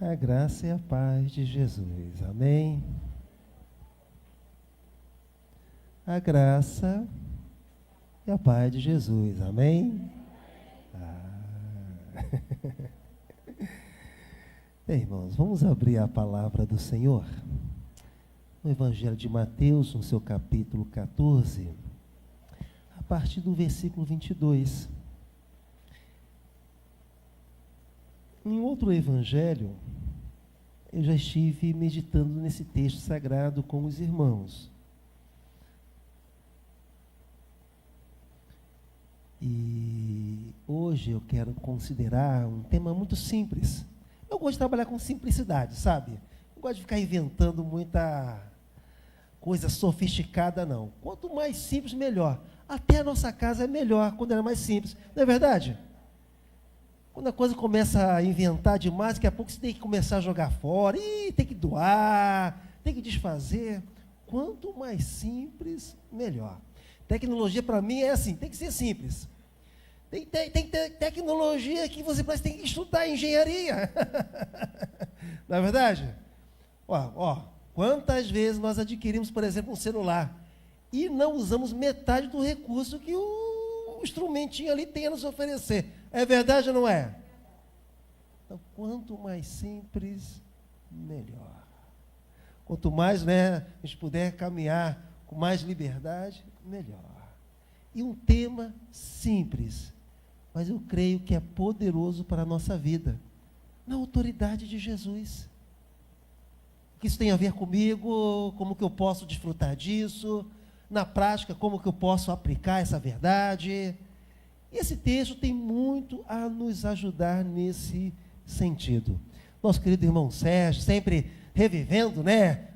A graça e a paz de Jesus. Amém. A graça e a paz de Jesus. Amém. Bem, irmãos, vamos abrir a palavra do Senhor no Evangelho de Mateus, no seu capítulo 14, a partir do versículo 22. Em outro evangelho, eu já estive meditando nesse texto sagrado com os irmãos. E hoje eu quero considerar um tema muito simples. Eu gosto de trabalhar com simplicidade, sabe? Não gosto de ficar inventando muita coisa sofisticada, não. Quanto mais simples, melhor. Até a nossa casa é melhor quando ela é mais simples. Não é verdade? Quando a coisa começa a inventar demais, daqui a pouco você tem que começar a jogar fora, tem que doar, tem que desfazer. Quanto mais simples, melhor. Tecnologia, para mim, é assim, tem que ser simples. Tem que ter tecnologia que você parece que tem que estudar engenharia. Não é verdade? Quantas vezes nós adquirimos, por exemplo, um celular e não usamos metade do recurso que o instrumentinho ali tem a nos oferecer. É verdade ou não é? Então, quanto mais simples, melhor. Quanto mais, a gente puder caminhar com mais liberdade, melhor. E um tema simples, mas eu creio que é poderoso para a nossa vida. Na autoridade de Jesus. O que isso tem a ver comigo? Como que eu posso desfrutar disso? Na prática, como que eu posso aplicar essa verdade? Esse texto tem muito a nos ajudar nesse sentido. Nosso querido irmão Sérgio, sempre revivendo,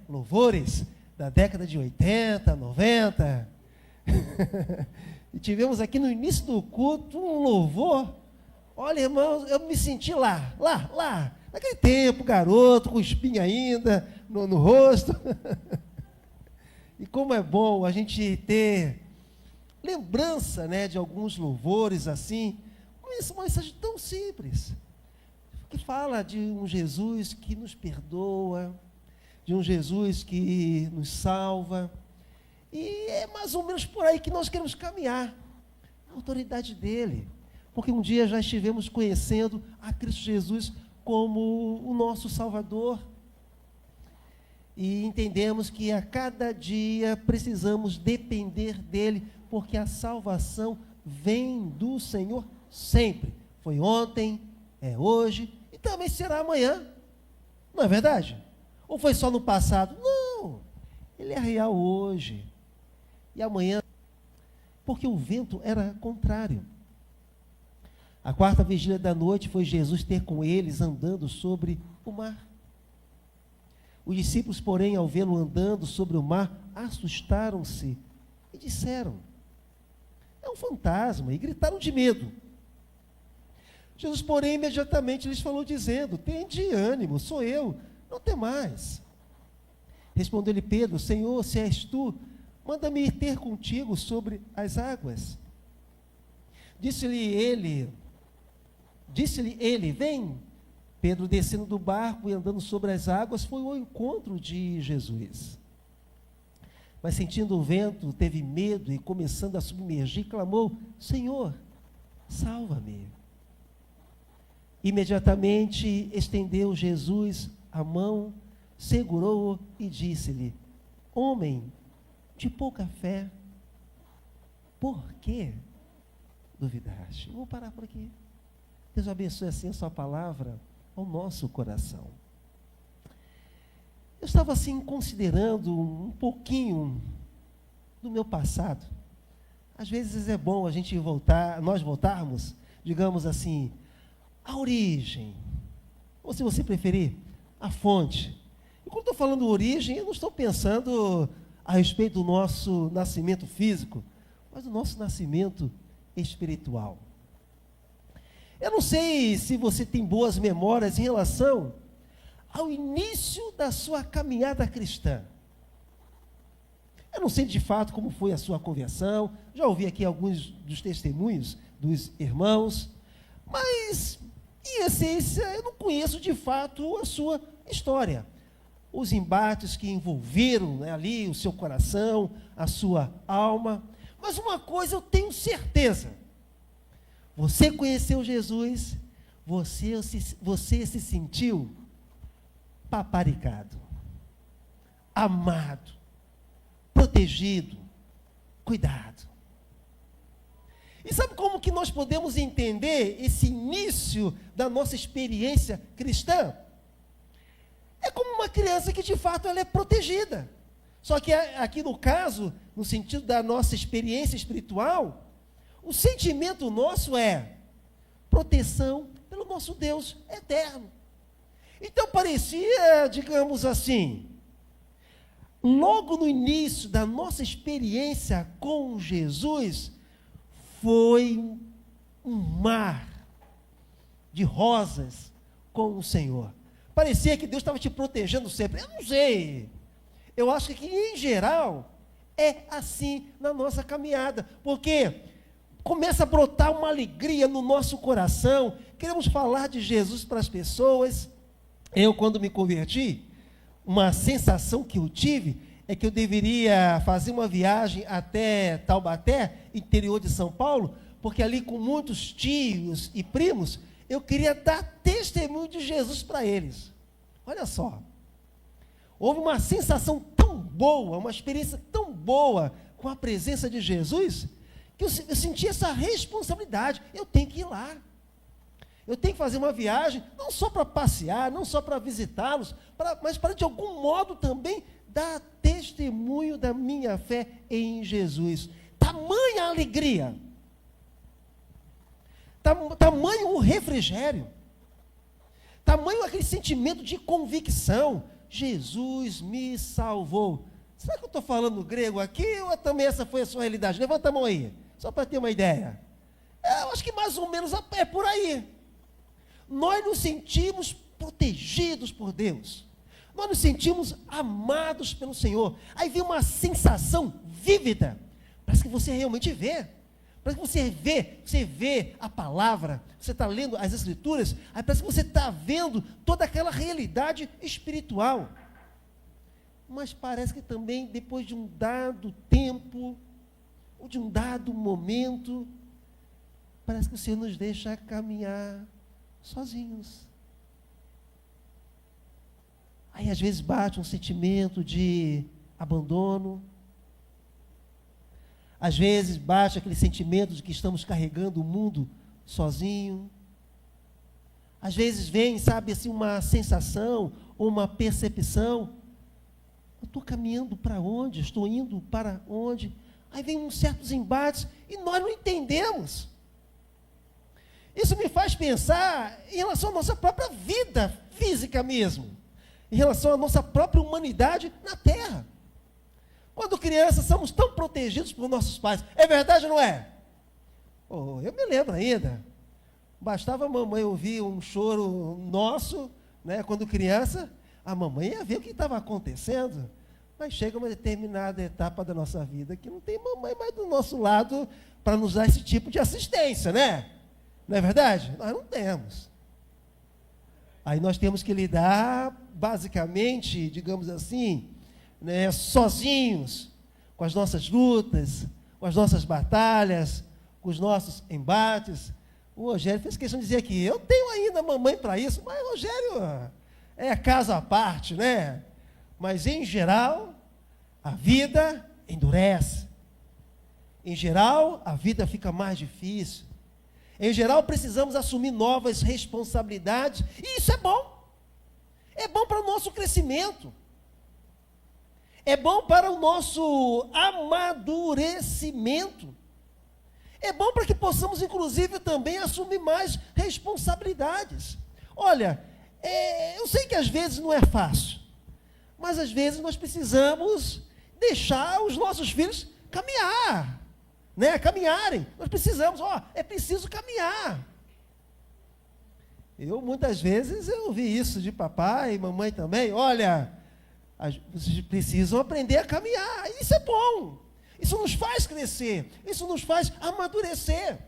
louvores da década de 80, 90. E tivemos aqui no início do culto um louvor. Olha, irmãos, eu me senti lá, naquele tempo, garoto, com espinha ainda no rosto. E como é bom a gente ter lembrança, de alguns louvores assim, uma mensagem tão simples, que fala de um Jesus que nos perdoa, de um Jesus que nos salva, e é mais ou menos por aí que nós queremos caminhar, a autoridade dele, porque um dia já estivemos conhecendo a Cristo Jesus como o nosso Salvador, e entendemos que a cada dia precisamos depender dele, porque a salvação vem do Senhor sempre. Foi ontem, é hoje e também será amanhã. Não é verdade? Ou foi só no passado? Não, ele é real hoje e amanhã, porque o vento era contrário. A quarta vigília da noite foi Jesus ter com eles andando sobre o mar. Os discípulos, porém, ao vê-lo andando sobre o mar, assustaram-se e disseram: é um fantasma, e gritaram de medo. Jesus, porém, imediatamente lhes falou, dizendo: tende ânimo, sou eu, não temais. Respondeu-lhe Pedro: Senhor, se és tu, manda-me ir ter contigo sobre as águas. Disse-lhe ele, vem. Pedro, descendo do barco e andando sobre as águas, foi ao encontro de Jesus. Mas sentindo o vento, teve medo e começando a submergir, clamou: Senhor, salva-me. Imediatamente estendeu Jesus a mão, segurou-o e disse-lhe: homem de pouca fé, por que duvidaste? Vou parar por aqui. Deus abençoe assim a sua palavra ao nosso coração. Eu estava assim considerando um pouquinho do meu passado. Às vezes é bom a gente nós voltarmos, digamos assim, à origem, ou se você preferir, à fonte. E quando estou falando origem, eu não estou pensando a respeito do nosso nascimento físico, mas do nosso nascimento espiritual. Eu não sei se você tem boas memórias em relação ao início da sua caminhada cristã. Eu não sei de fato como foi a sua conversão, já ouvi aqui alguns dos testemunhos dos irmãos, mas Em essência, eu não conheço de fato a sua história. Os embates que envolveram, né, ali o seu coração, a sua alma. Mas uma coisa eu tenho certeza. Você conheceu Jesus, você se sentiu paparicado, amado, protegido, cuidado. E sabe como que nós podemos entender esse início da nossa experiência cristã? É como uma criança que de fato ela é protegida. Só que aqui no caso, no sentido da nossa experiência espiritual, o sentimento nosso é proteção pelo nosso Deus eterno. Então parecia, digamos assim, logo no início da nossa experiência com Jesus, foi um mar de rosas com o Senhor. Parecia que Deus estava te protegendo sempre. Eu não sei. Eu acho que em geral é assim na nossa caminhada, porque começa a brotar uma alegria no nosso coração. Queremos falar de Jesus para as pessoas. Eu, quando me converti, uma sensação que eu tive é que eu deveria fazer uma viagem até Taubaté, interior de São Paulo, porque ali com muitos tios e primos, eu queria dar testemunho de Jesus para eles. Olha só, houve uma sensação tão boa, uma experiência tão boa com a presença de Jesus, que eu senti essa responsabilidade. Eu tenho que ir lá. Eu tenho que fazer uma viagem, não só para passear, não só para visitá-los, mas para de algum modo também dar testemunho da minha fé em Jesus. Tamanha alegria, tamanho o refrigério, tamanho aquele sentimento de convicção. Jesus me salvou. Será que eu estou falando grego aqui ou também essa foi a sua realidade? Levanta a mão aí, só para ter uma ideia. Eu acho que mais ou menos é por aí. Nós nos sentimos protegidos por Deus. Nós nos sentimos amados pelo Senhor. Aí vem uma sensação vívida. Parece que você realmente vê. Parece que você vê a palavra, você está lendo as Escrituras, aí parece que você está vendo toda aquela realidade espiritual. Mas parece que também, depois de um dado tempo, ou de um dado momento, parece que o Senhor nos deixa caminhar sozinhos. Aí às vezes bate um sentimento de abandono. Às vezes bate aquele sentimento de que estamos carregando o mundo sozinho. Às vezes vem, sabe, assim, uma sensação, ou uma percepção. Eu estou caminhando para onde? Estou indo para onde? Aí vem uns certos embates e nós não entendemos. Isso me faz pensar em relação à nossa própria vida física mesmo, em relação à nossa própria humanidade na Terra. Quando crianças, somos tão protegidos por nossos pais. É verdade ou não é? Oh, eu me lembro ainda. Bastava a mamãe ouvir um choro nosso, né, quando criança, a mamãe ia ver o que estava acontecendo. Mas chega uma determinada etapa da nossa vida que não tem mamãe mais do nosso lado para nos dar esse tipo de assistência, né? Não é verdade? Nós não temos. Aí nós temos que lidar, basicamente, digamos assim, né, sozinhos, com as nossas lutas, com as nossas batalhas, com os nossos embates. O Rogério fez questão de dizer aqui, eu tenho ainda mamãe para isso, mas Rogério é caso à parte, né? Mas em geral, a vida endurece. Em geral, a vida fica mais difícil. Em geral, precisamos assumir novas responsabilidades, e isso é bom. É bom para o nosso crescimento. É bom para o nosso amadurecimento. É bom para que possamos, inclusive, também assumir mais responsabilidades. Olha, eu sei que às vezes não é fácil, mas às vezes nós precisamos deixar os nossos filhos caminhar, né? Caminharem. Nós precisamos, é preciso caminhar. Muitas vezes, eu ouvi isso de papai e mamãe também. Olha, vocês precisam aprender a caminhar. Isso é bom. Isso nos faz crescer. Isso nos faz amadurecer.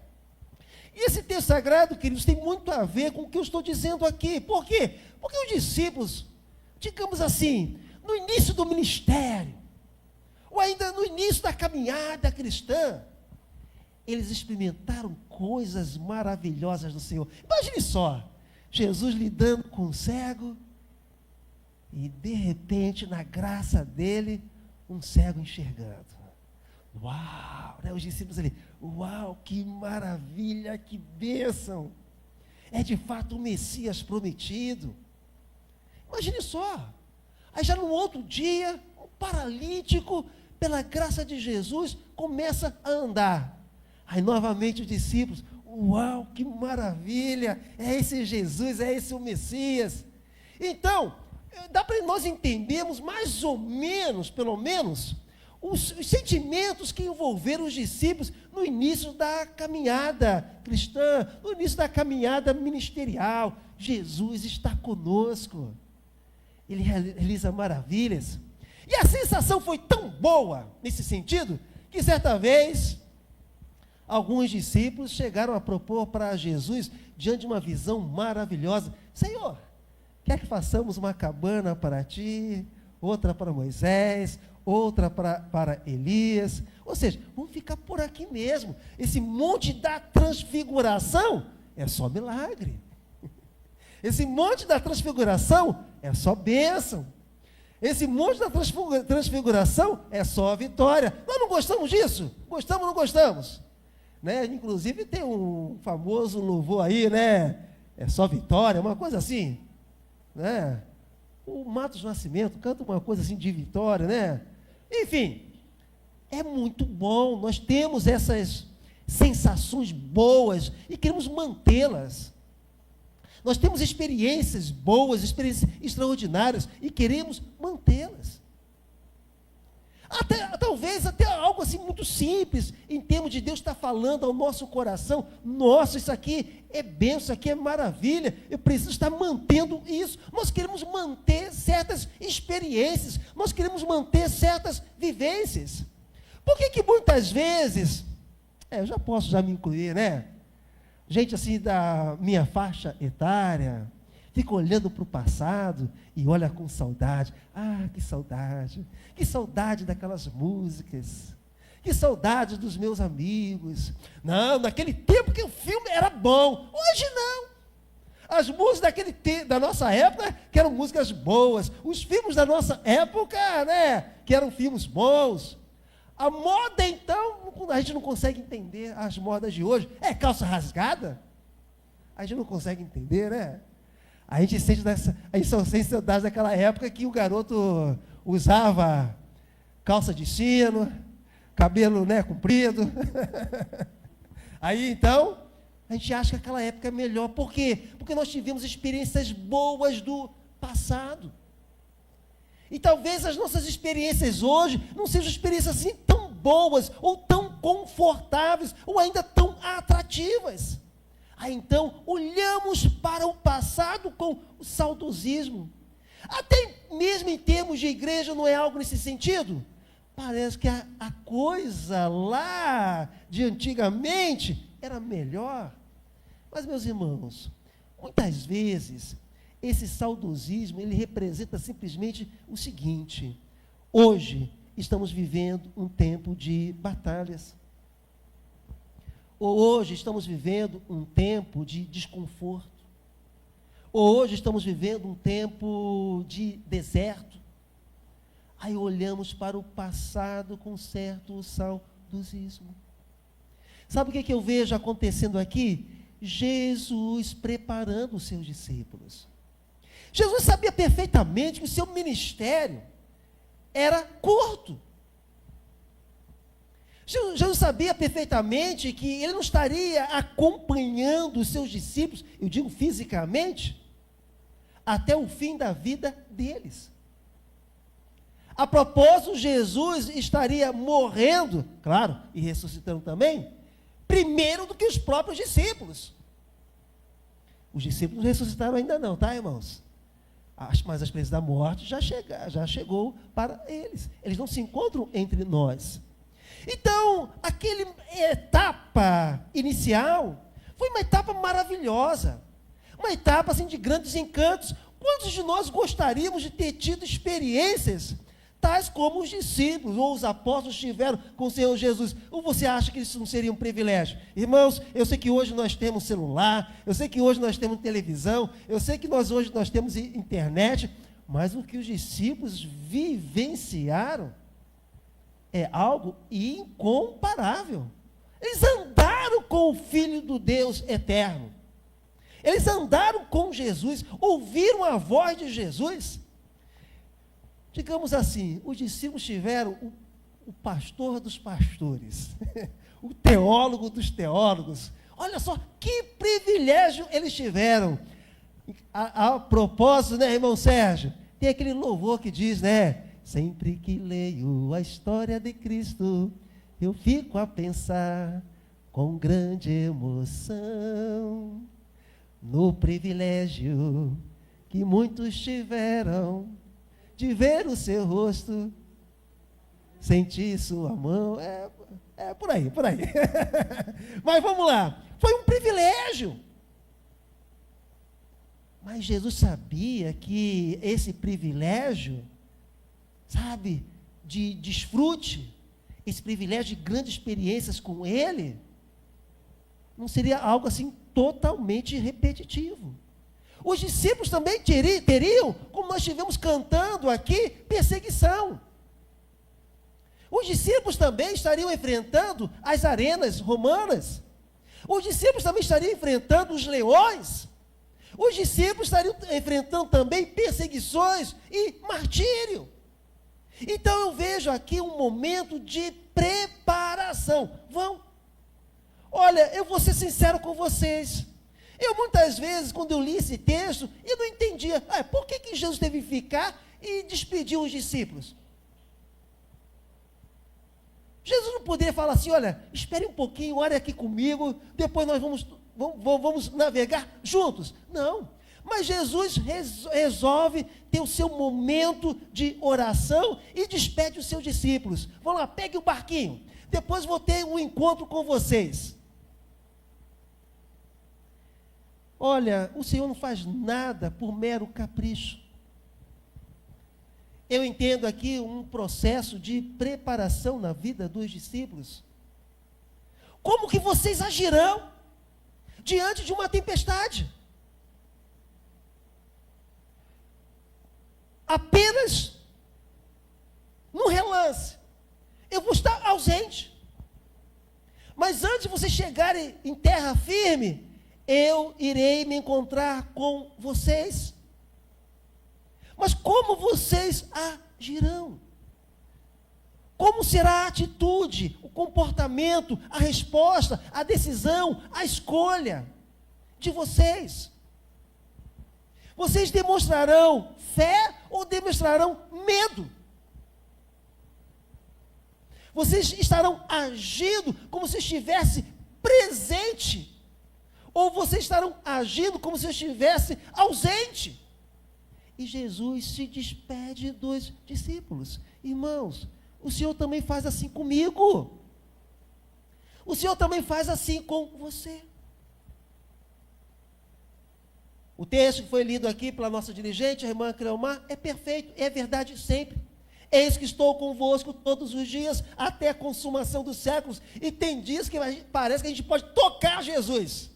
E esse texto sagrado, queridos, tem muito a ver com o que eu estou dizendo aqui. Por quê? Porque os discípulos, digamos assim, no início do ministério, ou ainda no início da caminhada cristã, eles experimentaram coisas maravilhosas do Senhor. Imagine só, Jesus lidando com o cego, e de repente, na graça dele, um cego enxergando. Uau, né? Os discípulos ali, uau, que maravilha, que bênção. É de fato o Messias prometido. Imagine só, aí já no outro dia, um paralítico, pela graça de Jesus, começa a andar. Aí novamente os discípulos, uau, que maravilha, é esse Jesus, é esse o Messias. Então, dá para nós entendermos mais ou menos, pelo menos, os sentimentos que envolveram os discípulos no início da caminhada cristã, no início da caminhada ministerial. Jesus está conosco, Ele realiza maravilhas. E a sensação foi tão boa, nesse sentido, que certa vez, alguns discípulos chegaram a propor para Jesus, diante de uma visão maravilhosa: Senhor, quer que façamos uma cabana para ti, outra para Moisés, outra para Elias? Ou seja, vamos ficar por aqui mesmo. Esse monte da transfiguração é só milagre. Esse monte da transfiguração é só bênção. Esse monte da transfiguração é só vitória. Nós não gostamos disso? Gostamos ou não gostamos? Né? Inclusive tem um famoso louvor aí, né? É só vitória, uma coisa assim, né? O Matos Nascimento canta uma coisa assim de vitória, né? Enfim, é muito bom, nós temos essas sensações boas e queremos mantê-las. Nós temos experiências boas, experiências extraordinárias e queremos mantê-las. Talvez até algo assim muito simples, em termos de Deus estar falando ao nosso coração: nossa, isso aqui é bênção, isso aqui é maravilha, eu preciso estar mantendo isso. Nós queremos manter certas experiências, nós queremos manter certas vivências. Por que muitas vezes, eu já posso me incluir, né? Gente assim da minha faixa etária, fica olhando para o passado e olha com saudade. Ah, que saudade daquelas músicas, que saudade dos meus amigos. Não, naquele tempo que o filme era bom, hoje não. As músicas daquele tempo, da nossa época, que eram músicas boas, os filmes da nossa época, né, que eram filmes bons. A moda, então, a gente não consegue entender as modas de hoje. É calça rasgada? A gente não consegue entender, né? A gente só sente saudade daquela época que o garoto usava calça de sino, cabelo, né, comprido. Aí, então, a gente acha que aquela época é melhor. Por quê? Porque nós tivemos experiências boas do passado. E talvez as nossas experiências hoje não sejam experiências assim tão boas, ou tão confortáveis, ou ainda tão atrativas. Aí então, olhamos para o passado com o saudosismo. Até mesmo em termos de igreja, não é algo nesse sentido? Parece que a coisa lá de antigamente era melhor. Mas, meus irmãos, muitas vezes, esse saudosismo, ele representa simplesmente o seguinte: hoje estamos vivendo um tempo de batalhas. Ou hoje estamos vivendo um tempo de desconforto. Ou hoje estamos vivendo um tempo de deserto. Aí olhamos para o passado com certo saudosismo. Sabe o que eu vejo acontecendo aqui? Jesus preparando os seus discípulos. Jesus sabia perfeitamente que o seu ministério era curto. Jesus sabia perfeitamente que ele não estaria acompanhando os seus discípulos, eu digo fisicamente, até o fim da vida deles. A propósito, Jesus estaria morrendo, claro, e ressuscitando também, primeiro do que os próprios discípulos. Os discípulos não ressuscitaram ainda não, tá, irmãos? Mas a experiência da morte já chegou para eles. Eles não se encontram entre nós. Então, aquela etapa inicial Foi uma etapa maravilhosa, uma etapa assim, de grandes encantos. Quantos de nós gostaríamos de ter tido experiências tais como os discípulos ou os apóstolos tiveram com o Senhor Jesus? Ou você acha que isso não seria um privilégio? Irmãos, eu sei que hoje nós temos celular, eu sei que hoje nós temos televisão, eu sei que hoje nós temos internet, mas o que os discípulos vivenciaram é algo incomparável. Eles andaram com o Filho do Deus eterno. Eles andaram com Jesus, ouviram a voz de Jesus. Digamos assim, os discípulos tiveram o pastor dos pastores, o teólogo dos teólogos. Olha só que privilégio eles tiveram. A propósito, né, irmão Sérgio, tem aquele louvor que diz, né? Sempre que leio a história de Cristo, eu fico a pensar com grande emoção no privilégio que muitos tiveram de ver o seu rosto, sentir sua mão. É por aí, por aí. Mas vamos lá, foi um privilégio. Mas Jesus sabia que esse privilégio, sabe, de desfrute, esse privilégio de grandes experiências com Ele, não seria algo assim totalmente repetitivo. Os discípulos também teriam, como nós estivemos cantando aqui, perseguição. Os discípulos também estariam enfrentando as arenas romanas. Os discípulos também estariam enfrentando os leões. Os discípulos estariam enfrentando também perseguições e martírio. Então eu vejo aqui um momento de preparação. Olha, eu vou ser sincero com vocês. Eu muitas vezes, quando eu li esse texto, eu não entendia. Por que Jesus teve que ficar e despedir os discípulos? Jesus não poderia falar assim, olha, espere um pouquinho, ore aqui comigo, depois nós vamos navegar juntos. Não. Mas Jesus resolve ter o seu momento de oração e despede os seus discípulos. Vão lá, pegue o barquinho. Depois vou ter um encontro com vocês. Olha, o Senhor não faz nada por mero capricho. Eu entendo aqui um processo de preparação na vida dos discípulos. Como que vocês agirão diante de uma tempestade? Apenas num relance, eu vou estar ausente. Mas antes de vocês chegarem em terra firme, eu irei me encontrar com vocês. Mas como vocês agirão? Como será a atitude, o comportamento, a resposta, a decisão, a escolha de vocês? Vocês demonstrarão fé ou demonstrarão medo? Vocês estarão agindo como se estivesse presente, ou vocês estarão agindo como se estivesse ausente? E Jesus se despede dos discípulos. Irmãos, o Senhor também faz assim comigo. O Senhor também faz assim com você. O texto que foi lido aqui pela nossa dirigente, a irmã Cleomar, é perfeito, é verdade sempre. Eis que estou convosco todos os dias, até a consumação dos séculos. E tem dias que parece que a gente pode tocar Jesus.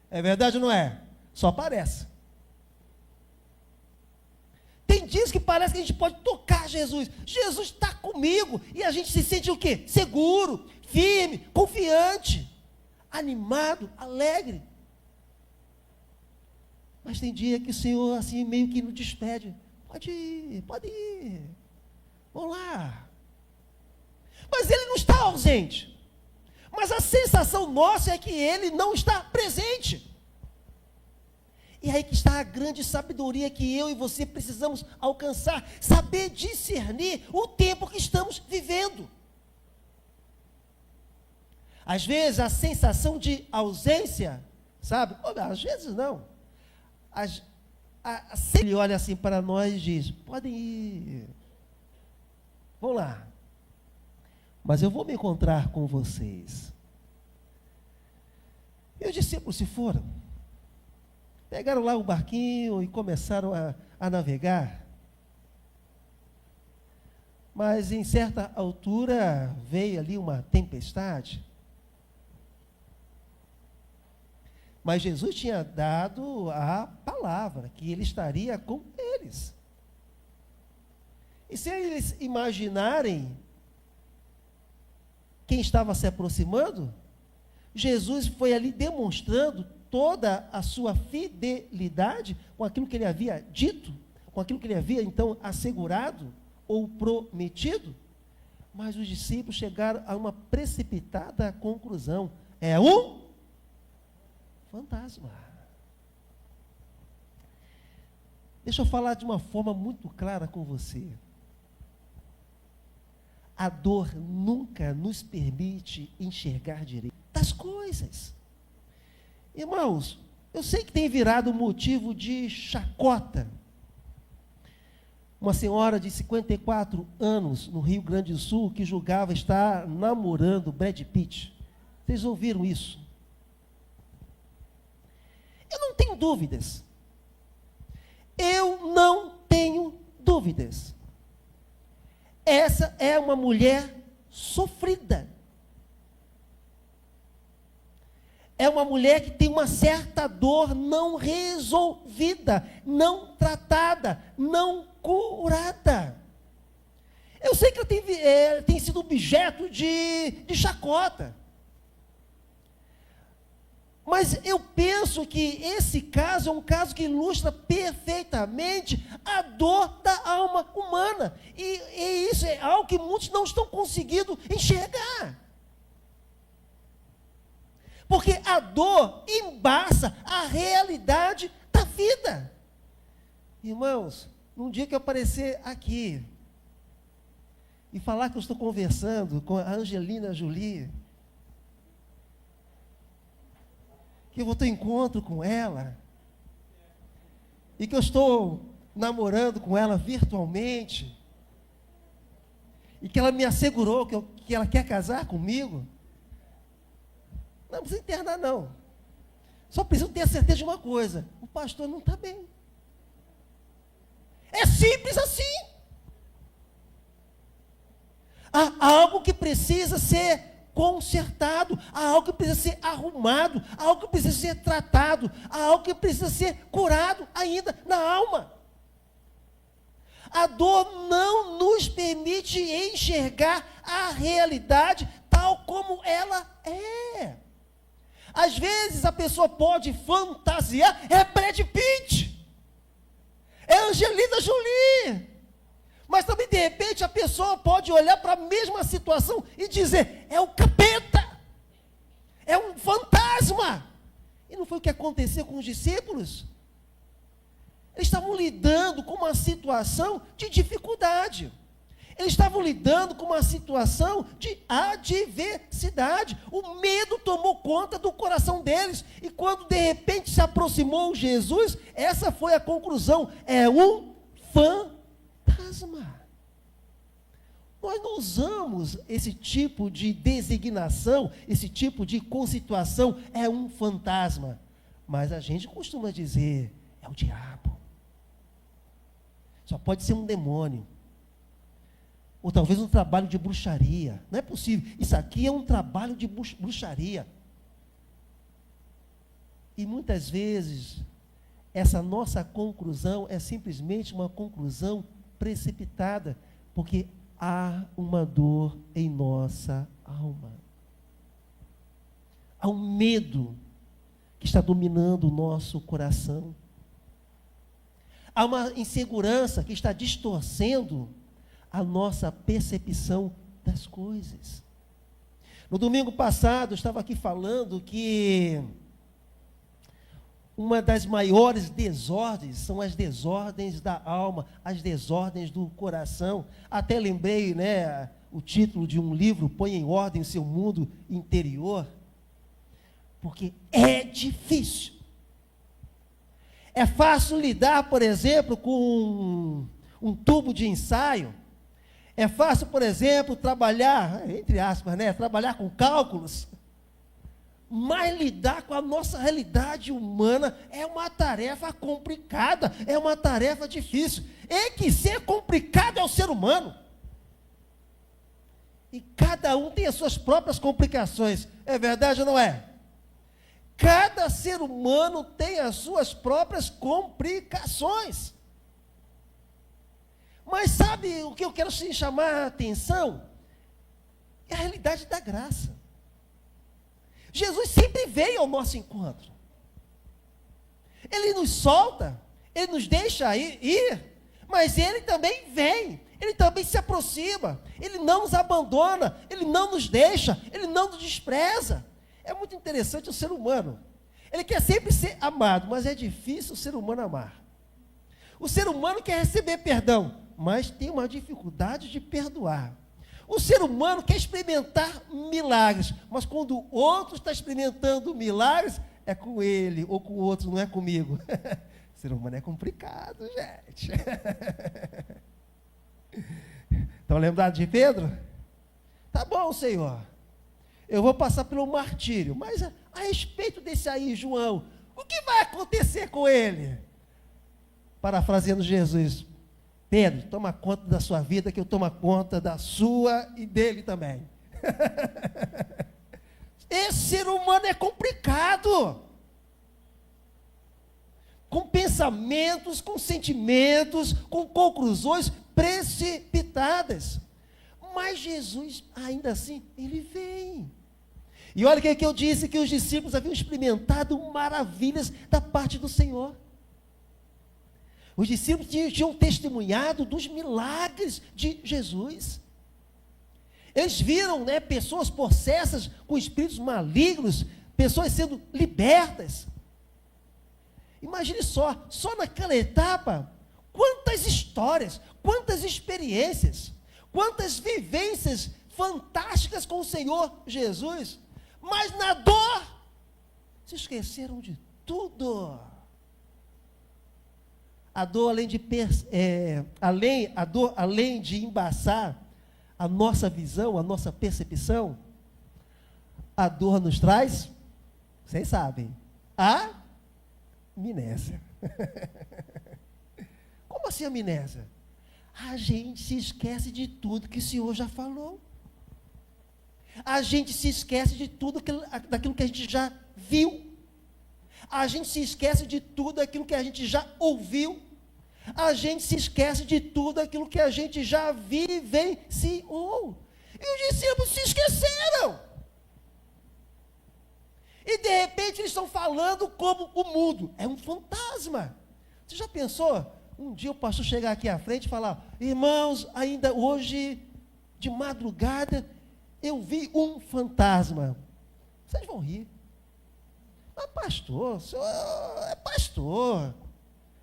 É verdade ou não é? Só parece. Tem dias que parece que a gente pode tocar Jesus. Jesus está comigo. E a gente se sente o quê? Seguro, firme, confiante, animado, alegre. Mas tem dia que o Senhor assim meio que nos despede. Pode ir. Vamos lá. Mas Ele não está ausente. Mas a sensação nossa é que Ele não está presente. E aí que está a grande sabedoria que eu e você precisamos alcançar. Saber discernir o tempo que estamos vivendo. Às vezes a sensação de ausência, sabe? Às vezes não. Ele olha assim para nós e diz, podem ir. Vamos lá. Mas eu vou me encontrar com vocês. E os discípulos se foram. Pegaram lá o barquinho e começaram a navegar. Mas em certa altura veio ali uma tempestade. Mas Jesus tinha dado a palavra que ele estaria com eles. E se eles imaginarem quem estava se aproximando, Jesus foi ali demonstrando toda a sua fidelidade com aquilo que ele havia dito, com aquilo que ele havia então assegurado ou prometido. Mas os discípulos chegaram a uma precipitada conclusão: é um fantasma. Deixa eu falar de uma forma muito clara com você. A dor nunca nos permite enxergar direito das coisas. Irmãos, eu sei que tem virado motivo de chacota. Uma senhora de 54 anos no Rio Grande do Sul que julgava estar namorando Brad Pitt. Vocês ouviram isso? Eu não tenho dúvidas. Eu não tenho dúvidas. Essa é uma mulher sofrida. É uma mulher que tem uma certa dor não resolvida, não tratada, não curada. Eu sei que ela tem sido objeto de chacota. Mas eu penso que esse caso é um caso que ilustra perfeitamente a dor da alma humana. E isso é algo que muitos não estão conseguindo enxergar. Porque a dor embaça a realidade da vida. Irmãos, num dia que eu aparecer aqui e falar que eu estou conversando com a Angelina Jolie, que eu vou ter um encontro com ela, e que eu estou namorando com ela virtualmente, e que ela me assegurou que ela quer casar comigo, não precisa internar não. Só preciso ter a certeza de uma coisa: o pastor não está bem. É simples assim. Há algo que precisa ser consertado, há algo que precisa ser arrumado, há algo que precisa ser tratado, há algo que precisa ser curado ainda na alma. A dor não nos permite enxergar a realidade tal como ela é. Às vezes a pessoa pode fantasiar, é Brad Pitt, é Angelina Jolie, mas também de repente a pessoa pode olhar para a mesma situação e dizer: é o capeta, é um fantasma. E não foi o que aconteceu com os discípulos? Eles estavam lidando com uma situação de dificuldade. Eles estavam lidando com uma situação de adversidade. O medo tomou conta do coração deles. E quando de repente se aproximou Jesus, essa foi a conclusão: é um fantasma. Nós não usamos esse tipo de designação, esse tipo de constituição, é um fantasma. Mas a gente costuma dizer: é o diabo. Só pode ser um demônio. Ou talvez um trabalho de bruxaria. Não é possível. Isso aqui é um trabalho de bruxaria. E muitas vezes, essa nossa conclusão é simplesmente uma conclusão precipitada, porque há uma dor em nossa alma. Há um medo que está dominando o nosso coração. Há uma insegurança que está distorcendo a nossa percepção das coisas. No domingo passado, eu estava aqui falando que uma das maiores desordens são as desordens da alma, as desordens do coração. Até lembrei, o título de um livro: Põe em Ordem o Seu Mundo Interior. Porque é difícil. É fácil lidar, por exemplo, com um tubo de ensaio. É fácil, por exemplo, trabalhar, entre aspas, trabalhar com cálculos. Mas lidar com a nossa realidade humana é uma tarefa complicada, é uma tarefa difícil. E que ser complicado é o ser humano. E cada um tem as suas próprias complicações. É verdade ou não é? Cada ser humano tem as suas próprias complicações. Mas sabe o que eu quero chamar a atenção? É a realidade da graça. Jesus sempre veio ao nosso encontro. Ele nos solta, ele nos deixa ir, mas ele também vem, ele também se aproxima, ele não nos abandona, ele não nos deixa, ele não nos despreza. É muito interessante o ser humano. Ele quer sempre ser amado, mas é difícil o ser humano amar. O ser humano quer receber perdão, mas tem uma dificuldade de perdoar. O ser humano quer experimentar milagres, mas quando o outro está experimentando milagres, é com ele ou com o outro, não é comigo. O ser humano é complicado, gente. Estão lembrados de Pedro? Tá bom, Senhor. Eu vou passar pelo martírio, mas a respeito desse aí, João, o que vai acontecer com ele? Parafraseando Jesus, Pedro, toma conta da sua vida, que eu tomo conta da sua e dele também. Esse ser humano é complicado. Com pensamentos, com sentimentos, com conclusões precipitadas. Mas Jesus, ainda assim, ele vem. E olha o que eu disse, que os discípulos haviam experimentado maravilhas da parte do Senhor. Os discípulos tinham testemunhado dos milagres de Jesus. Eles viram, pessoas possessas com espíritos malignos, pessoas sendo libertas. Imagine só naquela etapa, quantas histórias, quantas experiências, quantas vivências fantásticas com o Senhor Jesus. Mas na dor, se esqueceram de tudo. A dor, além de embaçar a nossa visão, a nossa percepção, a dor nos traz, vocês sabem, a amnésia. Como assim amnésia? A gente se esquece de tudo que o Senhor já falou. A gente se esquece de tudo daquilo que a gente já viu. A gente se esquece de tudo aquilo que a gente já ouviu. A gente se esquece de tudo aquilo que a gente já vivenciou. E os discípulos se esqueceram. E de repente eles estão falando como o mundo. É um fantasma. Você já pensou? Um dia o pastor chegar aqui à frente e falar: irmãos, ainda hoje, de madrugada, eu vi um fantasma. Vocês vão rir. Mas pastor, o senhor é pastor.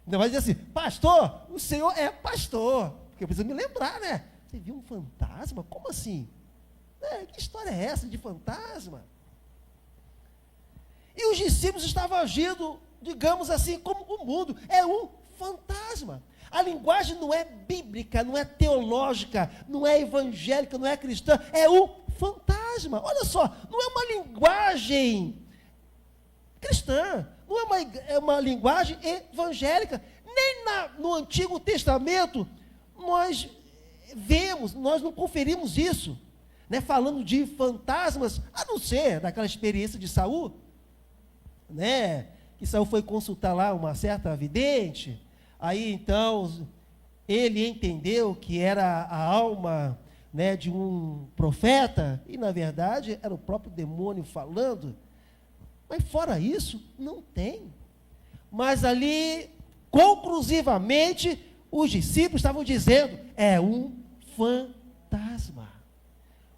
Ainda vai dizer assim: pastor, o senhor é pastor. Porque eu preciso me lembrar, né? Você viu um fantasma? Como assim? Que história é essa de fantasma? E os discípulos estavam agindo, digamos assim, como o mundo. É um fantasma. A linguagem não é bíblica, não é teológica, não é evangélica, não é cristã. É um fantasma. Olha só, não é uma linguagem cristã, não é uma linguagem evangélica. Nem no Antigo Testamento nós não conferimos isso, falando de fantasmas, a não ser daquela experiência de Saul, que Saul foi consultar lá uma certa vidente, aí então ele entendeu que era a alma de um profeta, e na verdade era o próprio demônio falando. Mas fora isso, não tem. Mas ali, conclusivamente, os discípulos estavam dizendo: é um fantasma.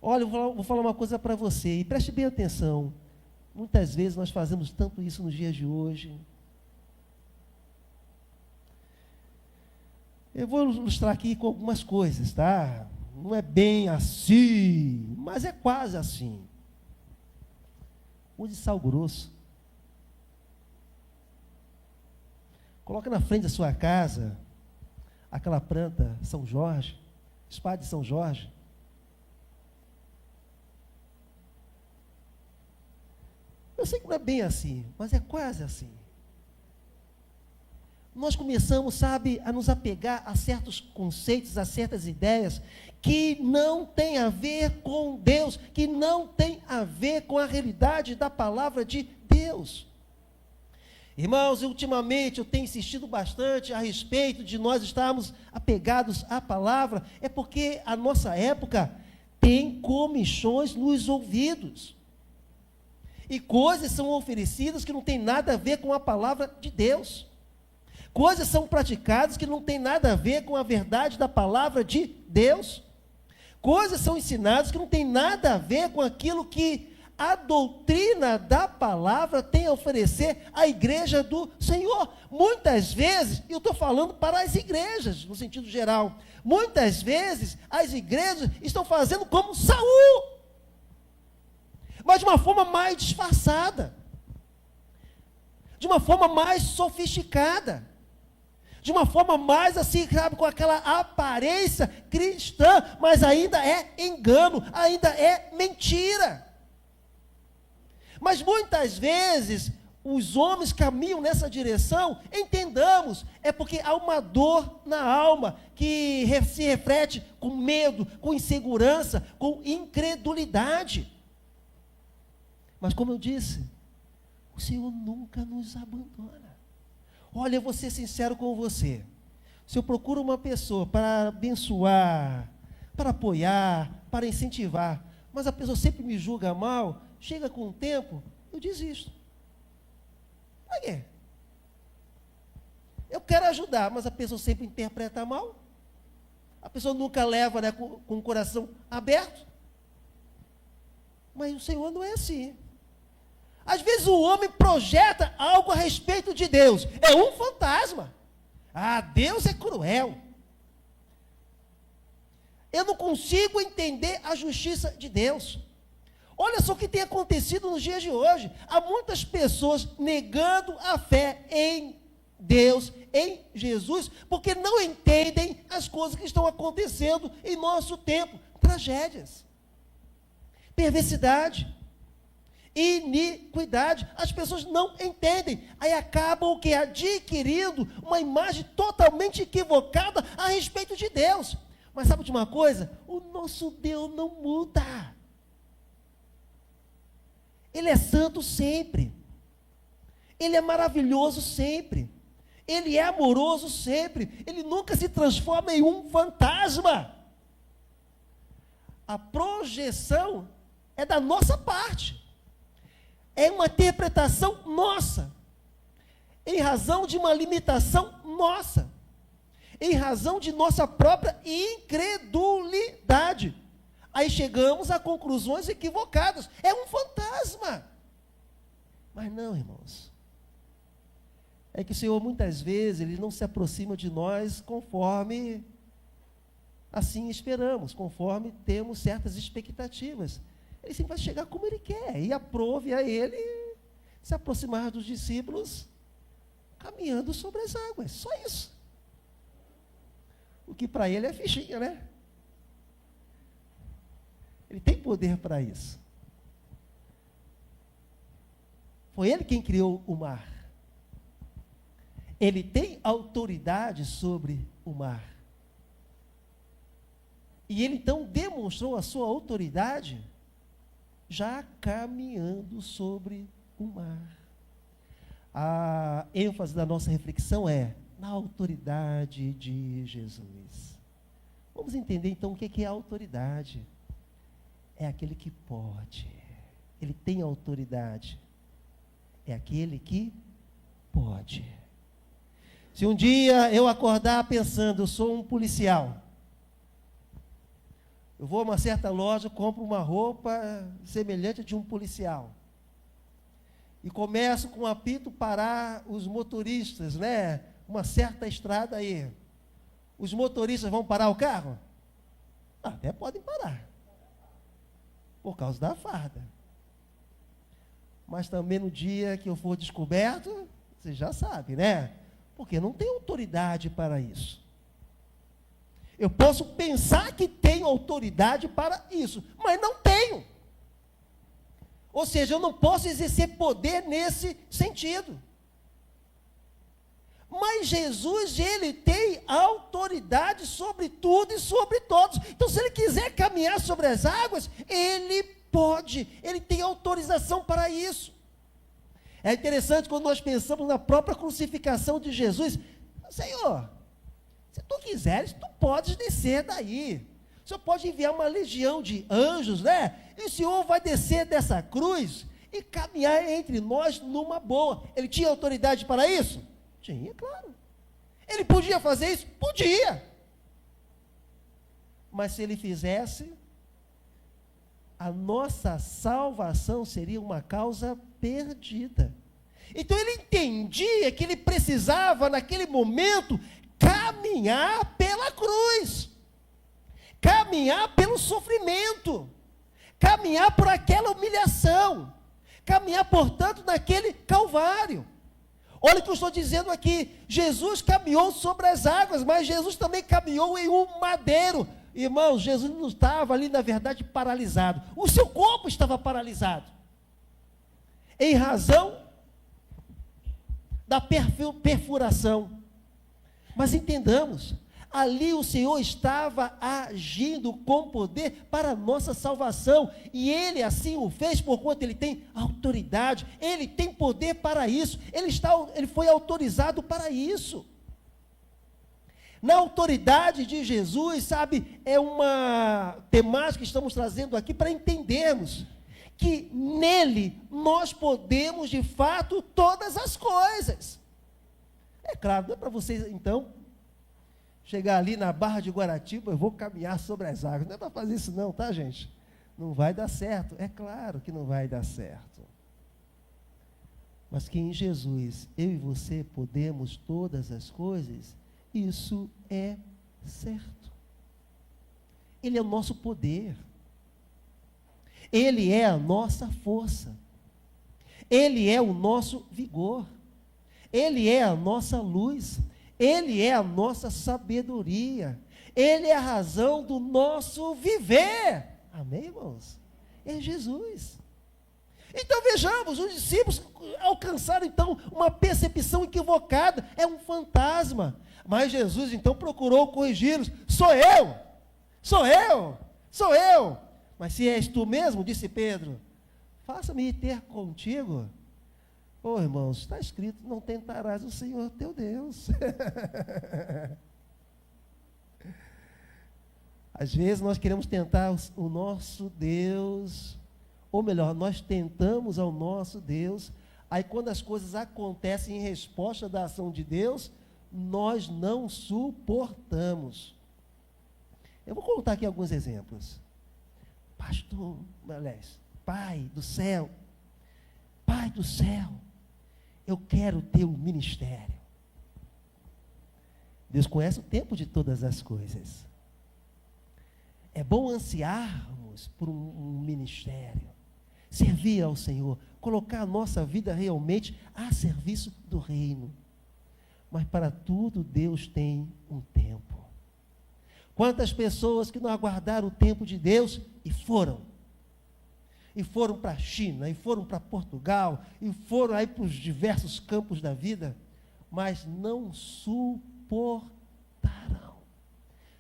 Olha, eu vou falar uma coisa para você, e preste bem atenção. Muitas vezes nós fazemos tanto isso nos dias de hoje. Eu vou ilustrar aqui com algumas coisas, tá? Não é bem assim, mas é quase assim. Use sal grosso. Coloca na frente da sua casa aquela planta São Jorge, espada de São Jorge. Eu sei que não é bem assim, mas é quase assim. Nós começamos, sabe, a nos apegar a certos conceitos, a certas ideias que não tem a ver com Deus, que não tem a ver com a realidade da palavra de Deus. Irmãos, ultimamente eu tenho insistido bastante a respeito de nós estarmos apegados à palavra, é porque a nossa época tem comichões nos ouvidos. E coisas são oferecidas que não tem nada a ver com a palavra de Deus. Coisas são praticadas que não tem nada a ver com a verdade da palavra de Deus. Coisas são ensinadas que não tem nada a ver com aquilo que a doutrina da palavra tem a oferecer à igreja do Senhor. Muitas vezes, eu estou falando para as igrejas, no sentido geral, muitas vezes as igrejas estão fazendo como Saul, mas de uma forma mais disfarçada, de uma forma mais sofisticada, de uma forma mais assim, sabe, com aquela aparência cristã, mas ainda é engano, ainda é mentira. Mas muitas vezes os homens caminham nessa direção, entendamos, é porque há uma dor na alma que se reflete com medo, com insegurança, com incredulidade. Mas como eu disse, o Senhor nunca nos abandona. Olha, eu vou ser sincero com você. Se eu procuro uma pessoa para abençoar, para apoiar, para incentivar, mas a pessoa sempre me julga mal, chega com o tempo, eu desisto. Por quê? Eu quero ajudar, mas a pessoa sempre interpreta mal. A pessoa nunca leva, né, com o coração aberto. Mas o Senhor não é assim. Às vezes o homem projeta algo a respeito de Deus. É um fantasma. Ah, Deus é cruel. Eu não consigo entender a justiça de Deus. Olha só o que tem acontecido nos dias de hoje. Há muitas pessoas negando a fé em Deus, em Jesus, porque não entendem as coisas que estão acontecendo em nosso tempo. Tragédias, perversidade, iniquidade. As pessoas não entendem. Aí acabam o quê? Adquirindo uma imagem totalmente equivocada a respeito de Deus. Mas sabe de uma coisa? O nosso Deus não muda. Ele é santo sempre. Ele é maravilhoso sempre. Ele é amoroso sempre. Ele nunca se transforma em um fantasma. A projeção é da nossa parte. É uma interpretação nossa. Em razão de uma limitação nossa. Em razão de nossa própria incredulidade. Aí chegamos a conclusões equivocadas. É um fantasma. Mas não, irmãos. É que o Senhor, muitas vezes, Ele não se aproxima de nós conforme assim esperamos, conforme temos certas expectativas. Ele sempre vai chegar como Ele quer. E aprove a Ele se aproximar dos discípulos caminhando sobre as águas. Só isso. O que para Ele é fichinha, né? Ele tem poder para isso. Foi Ele quem criou o mar. Ele tem autoridade sobre o mar. E Ele então demonstrou a sua autoridade já caminhando sobre o mar. A ênfase da nossa reflexão é na autoridade de Jesus. Vamos entender então o que é autoridade. É aquele que pode. Ele tem autoridade. É aquele que pode. Se um dia eu acordar pensando, eu sou um policial, eu vou a uma certa loja, compro uma roupa semelhante a de um policial, e começo com um apito parar os motoristas, né? Uma certa estrada aí. Os motoristas vão parar o carro? Até podem parar. Por causa da farda. Mas também no dia que eu for descoberto, você já sabe, né? Porque não tem autoridade para isso. Eu posso pensar que tenho autoridade para isso, mas não tenho. Ou seja, eu não posso exercer poder nesse sentido. Mas Jesus, ele tem autoridade sobre tudo e sobre todos. Então, se ele quiser caminhar sobre as águas, ele pode, ele tem autorização para isso. É interessante quando nós pensamos na própria crucificação de Jesus. Senhor, se tu quiseres, tu podes descer daí. O Senhor pode enviar uma legião de anjos, né? E o Senhor vai descer dessa cruz e caminhar entre nós numa boa. Ele tinha autoridade para isso? Tinha, claro. Ele podia fazer isso? Podia. Mas se ele fizesse, a nossa salvação seria uma causa perdida. Então ele entendia que ele precisava, naquele momento, caminhar pela cruz, caminhar pelo sofrimento, caminhar por aquela humilhação, caminhar, portanto, naquele calvário. Olha o que eu estou dizendo aqui, Jesus caminhou sobre as águas, mas Jesus também caminhou em um madeiro. Irmãos, Jesus não estava ali, na verdade, paralisado. O seu corpo estava paralisado. Em razão da perfuração. Mas entendamos, ali o Senhor estava agindo com poder para a nossa salvação, e Ele assim o fez, porquanto Ele tem autoridade, Ele tem poder para isso, Ele foi autorizado para isso. Na autoridade de Jesus, sabe, é uma temática que estamos trazendo aqui para entendermos que nele nós podemos de fato todas as coisas. É claro, não é para vocês então chegar ali na Barra de Guaratiba, eu vou caminhar sobre as águas. Não é para fazer isso não, tá, gente? Não vai dar certo. É claro que não vai dar certo. Mas que em Jesus, eu e você podemos todas as coisas, isso é certo. Ele é o nosso poder. Ele é a nossa força. Ele é o nosso vigor. Ele é a nossa luz. Ele é a nossa sabedoria. Ele é a razão do nosso viver. Amém, irmãos? É Jesus. Então vejamos, os discípulos alcançaram então uma percepção equivocada. É um fantasma. Mas Jesus então procurou corrigi-los. Sou eu. Sou eu. Sou eu. Mas se és tu mesmo, disse Pedro, faça-me ir ter contigo. Oh, irmãos, está escrito, não tentarás o Senhor teu Deus. Às vezes nós queremos tentar o nosso Deus, ou melhor, nós tentamos ao nosso Deus, aí quando as coisas acontecem em resposta da ação de Deus, nós não suportamos. Eu vou contar aqui alguns exemplos. Pastor, aliás, Pai do céu, eu quero ter um ministério. Deus conhece o tempo de todas as coisas. É bom ansiarmos por um ministério, servir ao Senhor, colocar a nossa vida realmente a serviço do reino. Mas para tudo Deus tem um tempo. Quantas pessoas que não aguardaram o tempo de Deus e foram para a China, e foram para Portugal, e foram aí para os diversos campos da vida, mas não suportaram,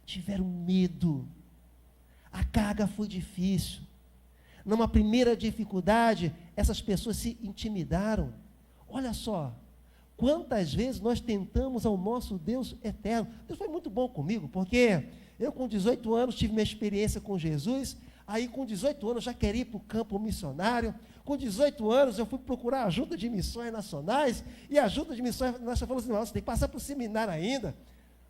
tiveram medo, a carga foi difícil, numa primeira dificuldade, essas pessoas se intimidaram. Olha só, quantas vezes nós tentamos ao nosso Deus eterno. Deus foi muito bom comigo, porque eu com 18 anos tive minha experiência com Jesus. Aí com 18 anos já queria ir para o campo missionário. Com 18 anos eu fui procurar ajuda de missões nacionais. E a ajuda de missões nacionais falou assim, não, você tem que passar para o seminário ainda.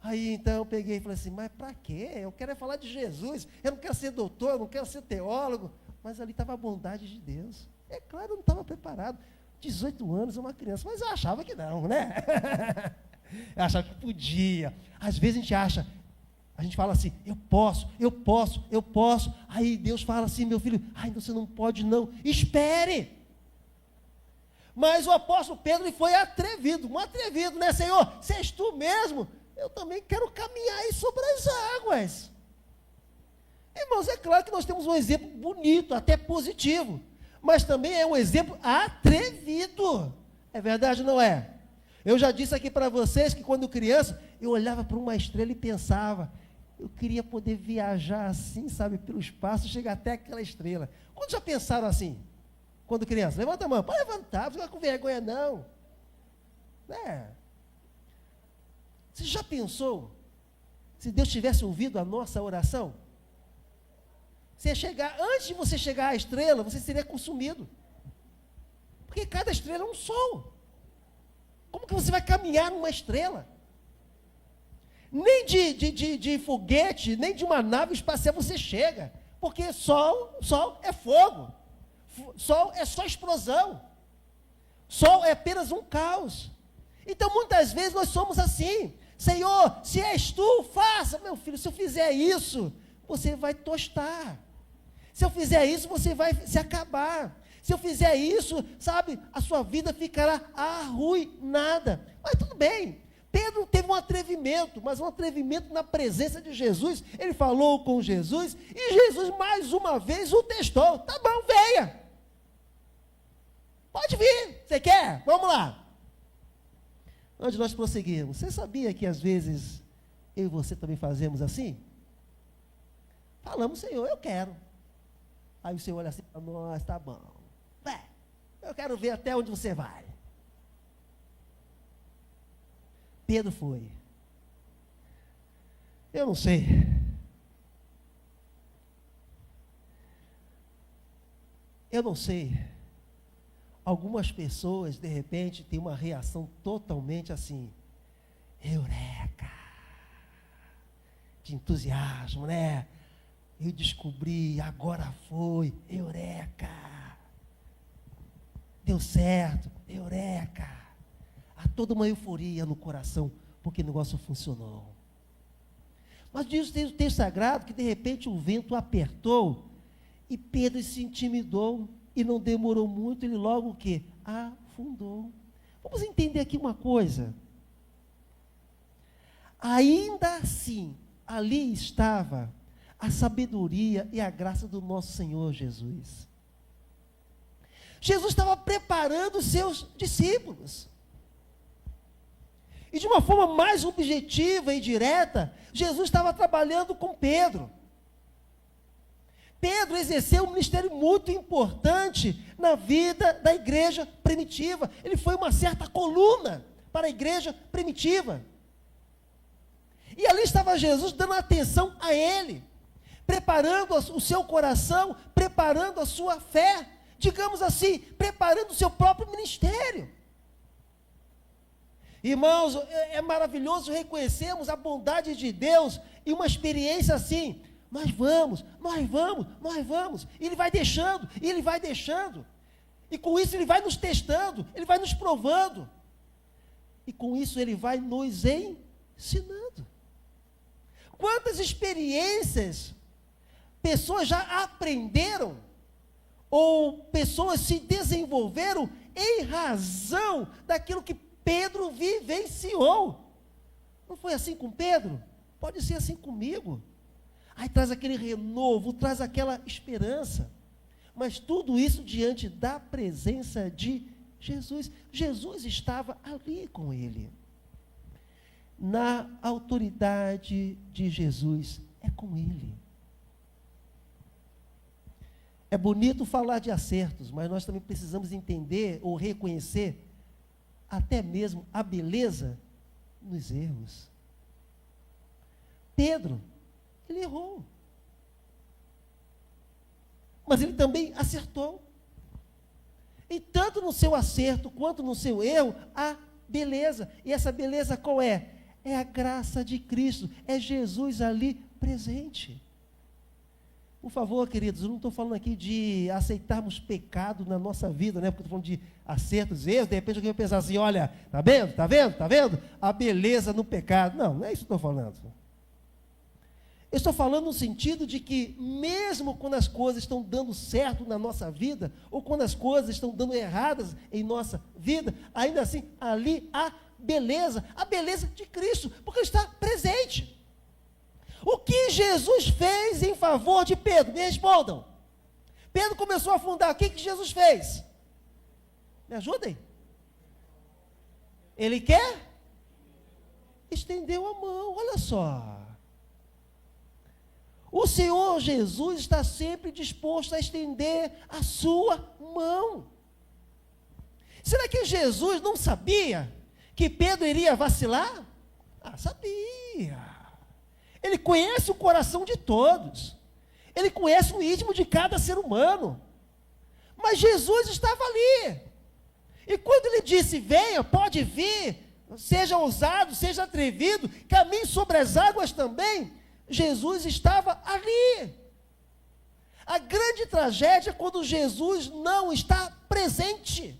Aí então eu peguei e falei assim, mas para quê? Eu quero é falar de Jesus. Eu não quero ser doutor, eu não quero ser teólogo. Mas ali estava a bondade de Deus. É claro, eu não estava preparado. 18 anos, uma criança. Mas eu achava que não, né? Eu achava que podia. Às vezes a gente fala assim, eu posso. Aí Deus fala assim, meu filho, você não pode não. Espere. Mas o apóstolo Pedro foi atrevido, né, Senhor? Se és tu mesmo, eu também quero caminhar aí sobre as águas. Irmãos, é claro que nós temos um exemplo bonito, até positivo. mas também é um exemplo atrevido. É verdade ou não é? Eu já disse aqui para vocês que quando criança, eu olhava para uma estrela e pensava, eu queria poder viajar assim, sabe, pelo espaço, chegar até aquela estrela. Quando já pensaram assim? Quando criança? Levanta a mão. Pode levantar, não fica com vergonha não. Você já pensou se Deus tivesse ouvido a nossa oração? Você ia chegar, antes de você chegar à estrela, você seria consumido. Porque cada estrela é um sol. Como que você vai caminhar numa estrela? Nem de foguete, nem de uma nave espacial você chega. Porque sol é fogo. Sol é só explosão. Sol é apenas um caos. Então, muitas vezes nós somos assim. Senhor, se és tu, faça. Meu filho, se eu fizer isso, você vai tostar. Se eu fizer isso, você vai se acabar. Se eu fizer isso, sabe, a sua vida ficará arruinada. Mas tudo bem. Pedro teve um atrevimento, mas um atrevimento na presença de Jesus. Ele falou com Jesus e Jesus mais uma vez o testou. Tá bom, venha. Pode vir. Você quer? Vamos lá. Antes de nós prosseguirmos, você sabia que às vezes eu e você também fazemos assim? Falamos, Senhor, eu quero. Aí o Senhor olha assim para nós, tá bom. Eu quero ver até onde você vai. Pedro foi. Eu não sei. Eu não sei. Algumas pessoas, de repente, têm uma reação totalmente assim, eureka, de entusiasmo, né? Eu descobri, agora foi, eureka. Deu certo, eureka. Há toda uma euforia no coração, porque o negócio funcionou. Mas diz o texto sagrado que de repente o vento apertou e Pedro se intimidou e não demorou muito, ele logo o quê? Afundou. Vamos entender aqui uma coisa. Ainda assim, ali estava a sabedoria e a graça do nosso Senhor Jesus. Jesus estava preparando os seus discípulos. E de uma forma mais objetiva e direta, Jesus estava trabalhando com Pedro. Pedro exerceu um ministério muito importante na vida da igreja primitiva. Ele foi uma certa coluna para a igreja primitiva. E ali estava Jesus dando atenção a ele, preparando o seu coração, preparando a sua fé, digamos assim, preparando o seu próprio ministério. Irmãos, é maravilhoso reconhecermos a bondade de Deus e uma experiência assim. Nós vamos. E Ele vai deixando. E com isso Ele vai nos testando, Ele vai nos provando. E com isso Ele vai nos ensinando. Quantas experiências pessoas já aprenderam, ou pessoas se desenvolveram em razão daquilo que Pedro vivenciou. Não foi assim com Pedro? Pode ser assim comigo. Aí traz aquele renovo, traz aquela esperança. Mas tudo isso diante da presença de Jesus. Jesus estava ali com ele. Na autoridade de Jesus, é com ele. É bonito falar de acertos, mas nós também precisamos entender ou reconhecer até mesmo a beleza nos erros. Pedro, ele errou. Mas ele também acertou. E tanto no seu acerto quanto no seu erro, há beleza. E essa beleza qual é? É a graça de Cristo. É Jesus ali presente. Por favor, queridos, eu não estou falando aqui de aceitarmos pecado na nossa vida, né? Porque eu estou falando de acertos e erros. De repente alguém vai pensar assim, olha, tá vendo? A beleza no pecado. Não, não é isso que eu estou falando. Eu estou falando no sentido de que, mesmo quando as coisas estão dando certo na nossa vida, ou quando as coisas estão dando erradas em nossa vida, ainda assim, ali há beleza, a beleza de Cristo, porque Ele está presente. O que Jesus fez em favor de Pedro? Me respondam. Pedro começou a afundar. O que Jesus fez? Me ajudem. Ele quer? Estendeu a mão, olha só. O Senhor Jesus está sempre disposto a estender a sua mão. Será que Jesus não sabia que Pedro iria vacilar? Sabia. Ele conhece o coração de todos. Ele conhece o íntimo de cada ser humano. Mas Jesus estava ali. E quando ele disse, venha, pode vir, seja ousado, seja atrevido, caminhe sobre as águas também, Jesus estava ali. A grande tragédia é quando Jesus não está presente.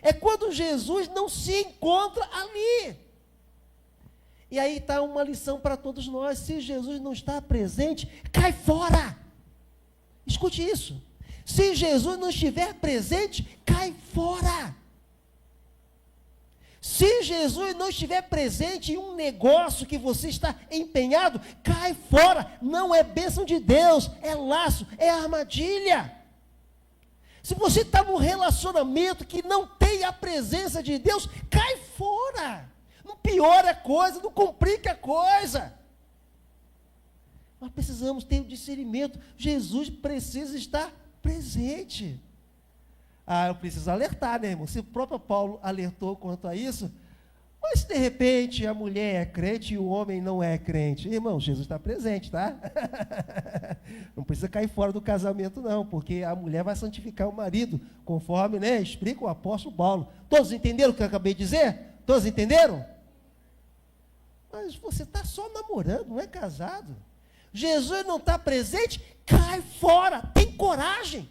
É quando Jesus não se encontra ali. E aí está uma lição para todos nós. Se Jesus não está presente, cai fora. Escute isso. Se Jesus não estiver presente, cai fora. Se Jesus não estiver presente em um negócio que você está empenhado, cai fora. Não é bênção de Deus, é laço, é armadilha. Se você está num relacionamento que não tem a presença de Deus, cai fora. Não piora a coisa, não complica a coisa. Nós precisamos ter o discernimento. Jesus precisa estar presente. Eu preciso alertar, né, irmão? Se o próprio Paulo alertou quanto a isso, mas se de repente a mulher é crente e o homem não é crente, irmão, Jesus está presente, tá? Não precisa cair fora do casamento não, porque a mulher vai santificar o marido, conforme, né, explica o apóstolo Paulo. Todos entenderam o que eu acabei de dizer? Todos entenderam? Mas você está só namorando, não é casado. Jesus não está presente, cai fora, tem coragem.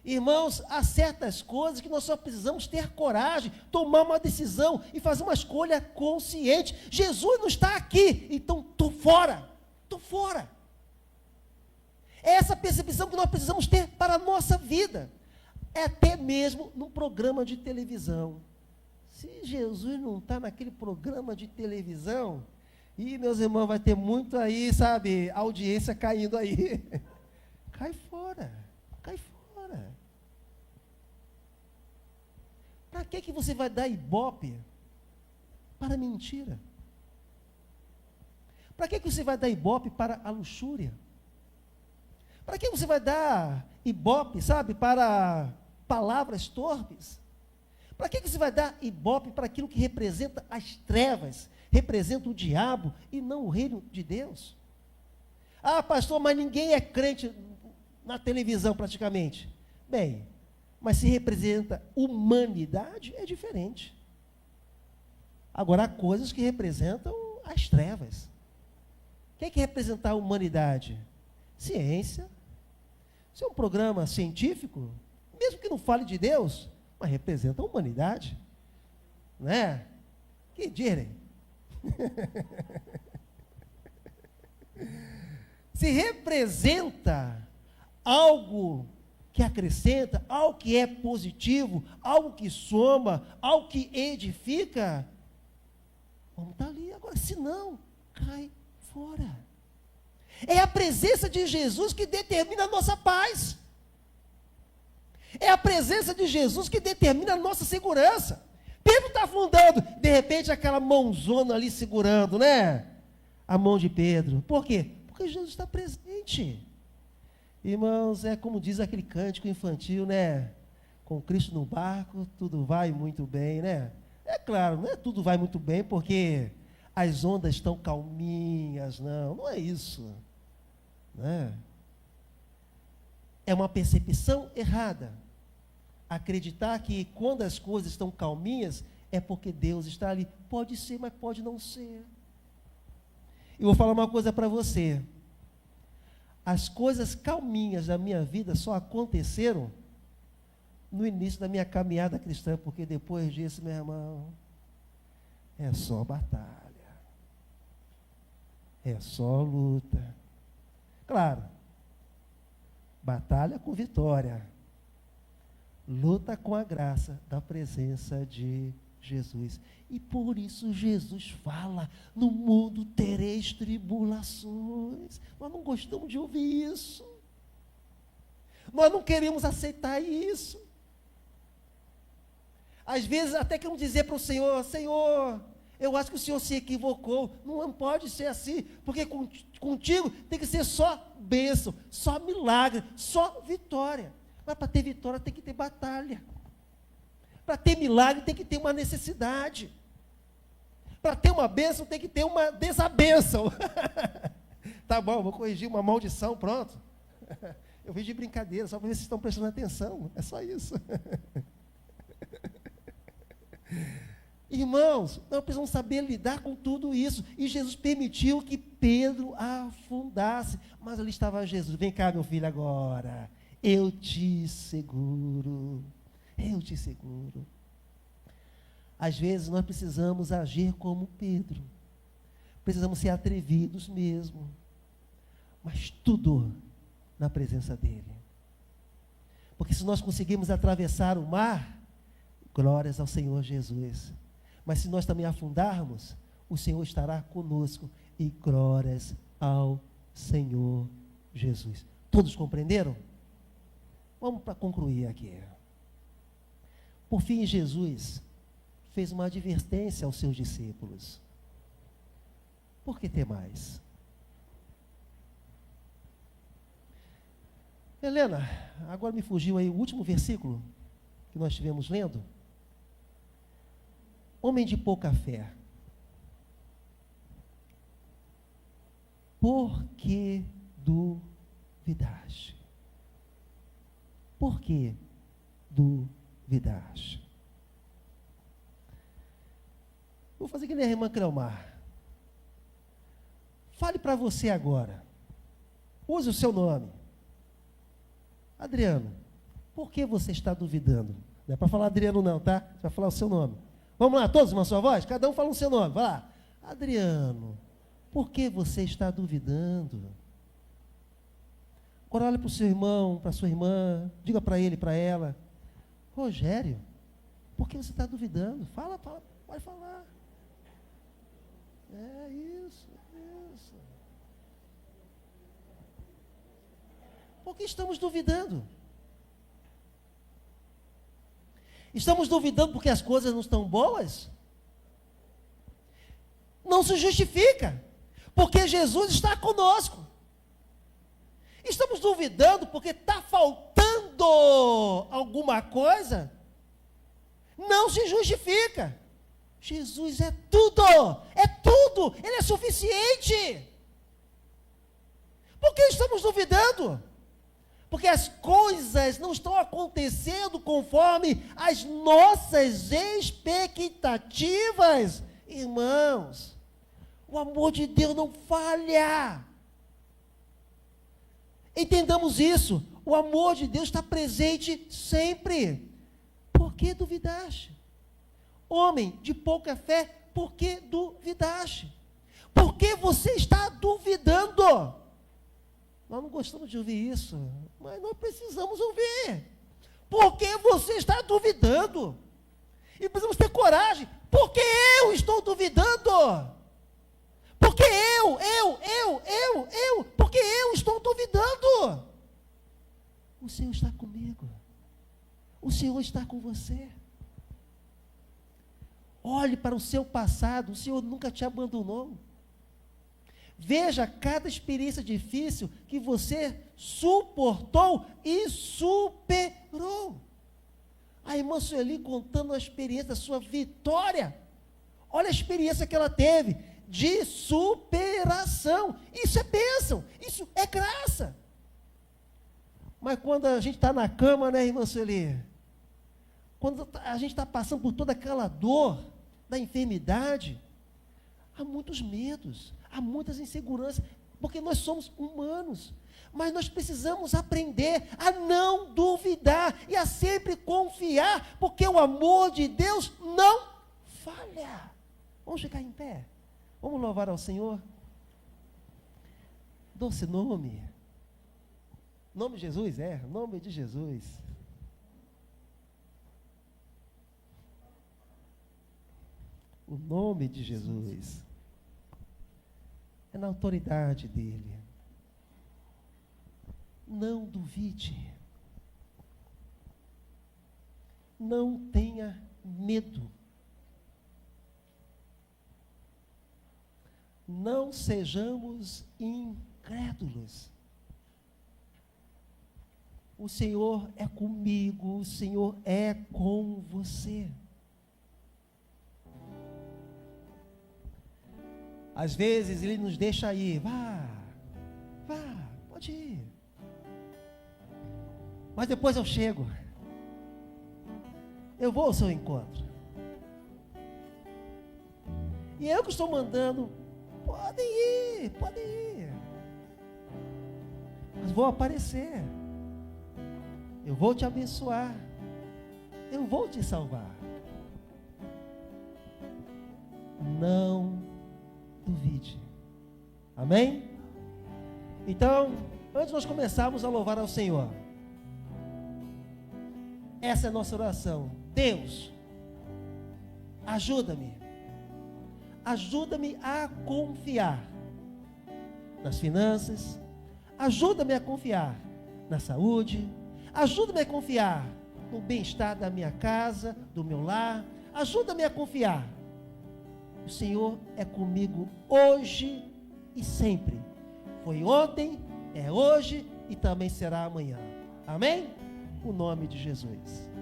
Irmãos, há certas coisas que nós só precisamos ter coragem, tomar uma decisão e fazer uma escolha consciente. Jesus não está aqui, então estou fora, estou fora. É essa percepção que nós precisamos ter para a nossa vida. É até mesmo num programa de televisão. Se Jesus não está naquele programa de televisão, meus irmãos, vai ter muito aí, sabe, audiência caindo aí. Cai fora, cai fora. Para que você vai dar ibope para a mentira? Para que você vai dar ibope para a luxúria? Para que você vai dar ibope, sabe, para palavras torpes? Para que você vai dar ibope para aquilo que representa as trevas, representa o diabo e não o reino de Deus? Pastor, mas ninguém é crente na televisão praticamente. Bem, mas se representa humanidade, é diferente. Agora, há coisas que representam as trevas. O que é representar a humanidade? Ciência. Se é um programa científico, mesmo que não fale de Deus, mas representa a humanidade. Não é? Que direm? Se representa algo que acrescenta, algo que é positivo, algo que soma, algo que edifica, vamos estar ali. Agora, se não, cai fora. É a presença de Jesus que determina a nossa paz. É a presença de Jesus que determina a nossa segurança. Pedro está afundando, de repente aquela mãozona ali segurando, né? A mão de Pedro. Por quê? Porque Jesus está presente. Irmãos, é como diz aquele cântico infantil, né? Com Cristo no barco, tudo vai muito bem, né? É claro, não é tudo vai muito bem porque as ondas estão calminhas, não é isso. Né? É uma percepção errada. Acreditar que quando as coisas estão calminhas, é porque Deus está ali. Pode ser, mas pode não ser. Eu vou falar uma coisa para você. As coisas calminhas da minha vida só aconteceram no início da minha caminhada cristã, porque depois disso, meu irmão, é só batalha. É só luta. Claro, batalha com vitória. Luta com a graça da presença de Jesus. E por isso Jesus fala, no mundo tereis tribulações. Nós não gostamos de ouvir isso. Nós não queremos aceitar isso. Às vezes até queremos dizer para o Senhor, Senhor, eu acho que o Senhor se equivocou. Não pode ser assim, porque contigo tem que ser só bênção, só milagre, só vitória. Mas para ter vitória tem que ter batalha. Para ter milagre tem que ter uma necessidade. Para ter uma bênção tem que ter uma desabênção. Tá bom, vou corrigir uma maldição, pronto. Eu vi de brincadeira, só para ver se estão prestando atenção. É só isso. Irmãos, nós precisamos saber lidar com tudo isso. E Jesus permitiu que Pedro afundasse. Mas ali estava Jesus. Vem cá, meu filho, agora. Eu te seguro. Eu te seguro. Às vezes nós precisamos agir como Pedro. Precisamos ser atrevidos mesmo. Mas tudo na presença dele. Porque se nós conseguirmos atravessar o mar, glórias ao Senhor Jesus. Mas se nós também afundarmos, o Senhor estará conosco. E glórias ao Senhor Jesus. Todos compreenderam? Vamos para concluir aqui. Por fim, Jesus fez uma advertência aos seus discípulos. Por que temais? Helena, agora me fugiu aí o último versículo que nós estivemos lendo. Homem de pouca fé, por que duvidaste? Por que duvidaste? Vou fazer que nem a irmã Cleomar. Fale para você agora. Use o seu nome. Adriano, por que você está duvidando? Não é para falar Adriano não, tá? Você vai falar o seu nome. Vamos lá, todos uma só voz? Cada um fala o seu nome, vai lá. Adriano, por que você está duvidando? Agora olha para o seu irmão, para a sua irmã, diga para ele, para ela. Rogério, por que você está duvidando? Fala, pode falar. É isso. Por que estamos duvidando? Estamos duvidando porque as coisas não estão boas? Não se justifica, porque Jesus está conosco. Estamos duvidando porque está faltando alguma coisa? Não se justifica. Jesus é tudo, Ele é suficiente. Por que estamos duvidando? Porque as coisas não estão acontecendo conforme as nossas expectativas. Irmãos, o amor de Deus não falha. Entendamos isso. O amor de Deus está presente sempre. Por que duvidaste? Homem de pouca fé, por que duvidaste? Por que você está duvidando? Nós não gostamos de ouvir isso, mas nós precisamos ouvir. Por que você está duvidando? E precisamos ter coragem. Por que eu estou duvidando? Porque porque eu estou duvidando. O Senhor está comigo. O Senhor está com você. Olhe para o seu passado, o Senhor nunca te abandonou. Veja cada experiência difícil que você suportou e superou. A irmã Sueli contando a experiência da sua vitória. Olha a experiência que ela teve de superação. Isso é bênção, isso é graça. Mas quando a gente está na cama, né, irmã Sueli? Quando a gente está passando por toda aquela dor da enfermidade, há muitos medos, há muitas inseguranças, porque nós somos humanos, mas nós precisamos aprender a não duvidar e a sempre confiar, porque o amor de Deus não falha. Vamos ficar em pé, vamos louvar ao Senhor. Doce nome, nome de Jesus, nome de Jesus. O nome de Jesus. É na autoridade dele. Não duvide. não tenha medo. Não sejamos incrédulos. O Senhor é comigo, o Senhor é com você. Às vezes Ele nos deixa ir, vá, pode ir. Mas depois eu chego. Eu vou ao seu encontro. E eu que estou mandando, podem ir. Mas vou aparecer. Eu vou te abençoar. Eu vou te salvar. Não duvide. Amém? Então, antes de nós começarmos a louvar ao Senhor, essa é a nossa oração. Deus, ajuda-me a confiar nas finanças, ajuda-me a confiar na saúde, ajuda-me a confiar no bem-estar da minha casa, do meu lar, ajuda-me a confiar. O Senhor é comigo hoje e sempre. Foi ontem, é hoje e também será amanhã. Amém? O nome de Jesus.